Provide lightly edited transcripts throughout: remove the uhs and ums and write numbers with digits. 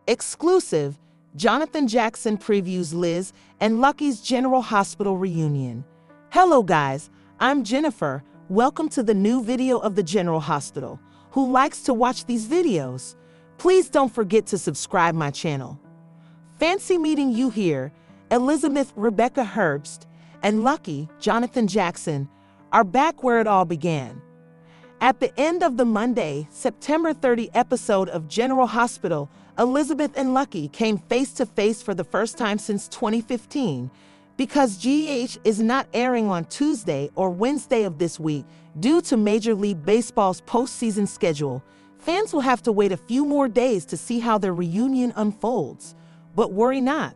Exclusive, Johnathan Jackson previews Liz and Lucky's General Hospital reunion. Hello guys, I'm Jennifer. Welcome to the new video of the General Hospital. Who likes to watch these videos? Please don't forget to subscribe my channel. Fancy meeting you here. Elizabeth Rebecca Herbst and Lucky Johnathan Jackson are back where it all began. At the end of the Monday, September 30 episode of General Hospital, Elizabeth and Lucky came face to face for the first time since 2015. Because GH is not airing on Tuesday or Wednesday of this week due to Major League Baseball's postseason schedule, fans will have to wait a few more days to see how their reunion unfolds. But worry not.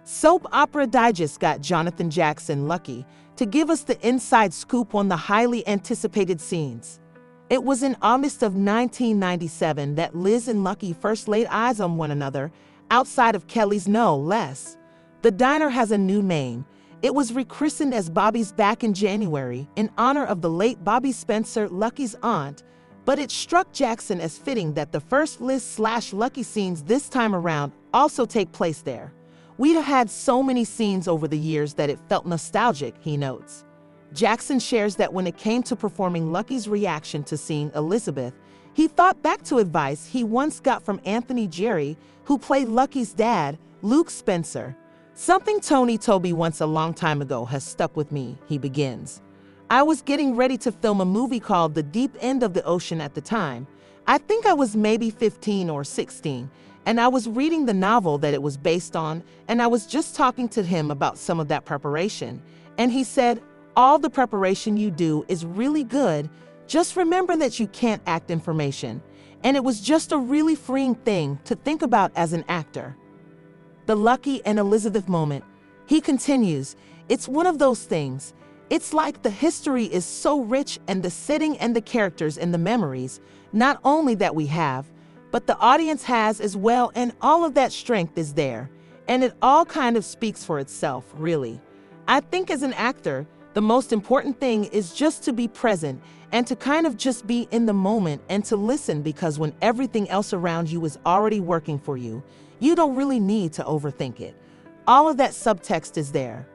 Soap Opera Digest got Johnathan Jackson Lucky to give us the inside scoop on the highly anticipated scenes. It was in August of 1997 that Liz and Lucky first laid eyes on one another, outside of Kelly's no less. The diner has a new name. It was rechristened as Bobby's back in January in honor of the late Bobby Spencer, Lucky's aunt, but it struck Jackson as fitting that the first Liz/Lucky scenes this time around also take place there. We'd had so many scenes over the years that it felt nostalgic, he notes. Jackson shares that when it came to performing Lucky's reaction to seeing Elizabeth, he thought back to advice he once got from Anthony Jerry, who played Lucky's dad, Luke Spencer. Something Tony told me once a long time ago has stuck with me, he begins. I was getting ready to film a movie called The Deep End of the Ocean at the time. I think I was maybe 15 or 16, and I was reading the novel that it was based on, and I was just talking to him about some of that preparation. And he said, all the preparation you do is really good, just remember that you can't act information. And it was just a really freeing thing to think about as an actor. The Lucky and Elizabeth moment. He continues, it's one of those things. It's like the history is so rich and the setting and the characters and the memories, not only that we have, but the audience has as well, and all of that strength is there. And it all kind of speaks for itself, really. I think as an actor, the most important thing is just to be present and to kind of just be in the moment and to listen, because when everything else around you is already working for you, you don't really need to overthink it. All of that subtext is there.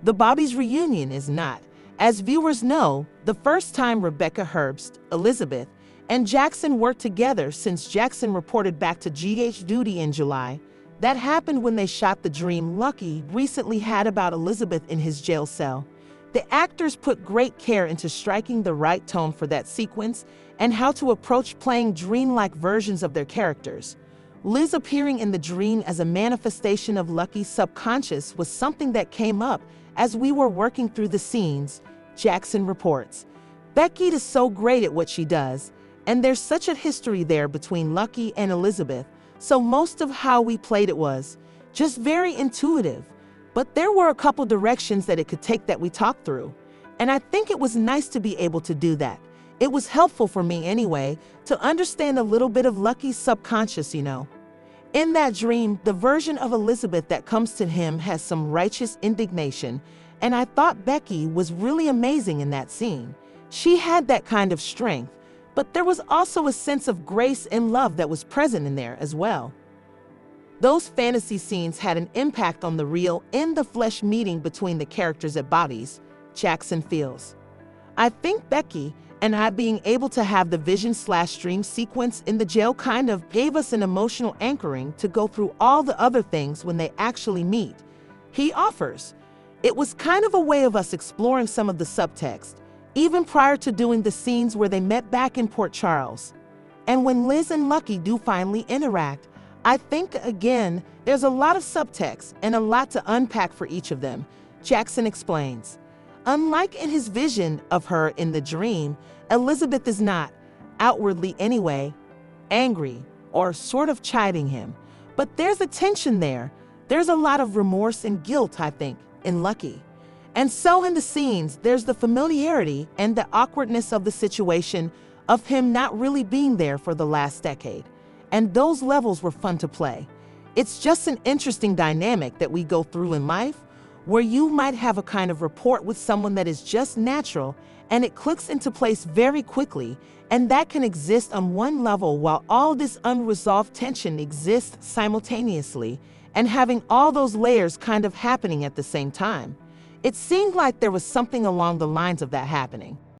The Bobby's reunion is not. As viewers know, the first time Rebecca Herbst, Elizabeth, and Jackson worked together since Jackson reported back to GH duty in July. That happened when they shot the dream Lucky recently had about Elizabeth in his jail cell. The actors put great care into striking the right tone for that sequence and how to approach playing dreamlike versions of their characters. Liz appearing in the dream as a manifestation of Lucky's subconscious was something that came up as we were working through the scenes, Jackson reports. Becky is so great at what she does, and there's such a history there between Lucky and Elizabeth, so most of how we played it was just very intuitive. But there were a couple directions that it could take that we talked through, and I think it was nice to be able to do that. It was helpful for me anyway, to understand a little bit of Lucky's subconscious, you know. In that dream, the version of Elizabeth that comes to him has some righteous indignation, and I thought Becky was really amazing in that scene. She had that kind of strength, but there was also a sense of grace and love that was present in there as well. Those fantasy scenes had an impact on the real, in-the-flesh meeting between the characters at Bobby's, Jackson feels. I think Becky and I being able to have the vision/dream sequence in the jail kind of gave us an emotional anchoring to go through all the other things when they actually meet. He offers. It was kind of a way of us exploring some of the subtext, even prior to doing the scenes where they met back in Port Charles. And when Liz and Lucky do finally interact, I think, again, there's a lot of subtext and a lot to unpack for each of them, Jackson explains. Unlike in his vision of her in the dream, Elizabeth is not, outwardly anyway, angry or sort of chiding him. But there's a tension there. There's a lot of remorse and guilt, I think, in Lucky. And so in the scenes, there's the familiarity and the awkwardness of the situation of him not really being there for the last decade. And those levels were fun to play. It's just an interesting dynamic that we go through in life, where you might have a kind of rapport with someone that is just natural, and it clicks into place very quickly, and that can exist on one level while all this unresolved tension exists simultaneously, and having all those layers kind of happening at the same time. It seemed like there was something along the lines of that happening.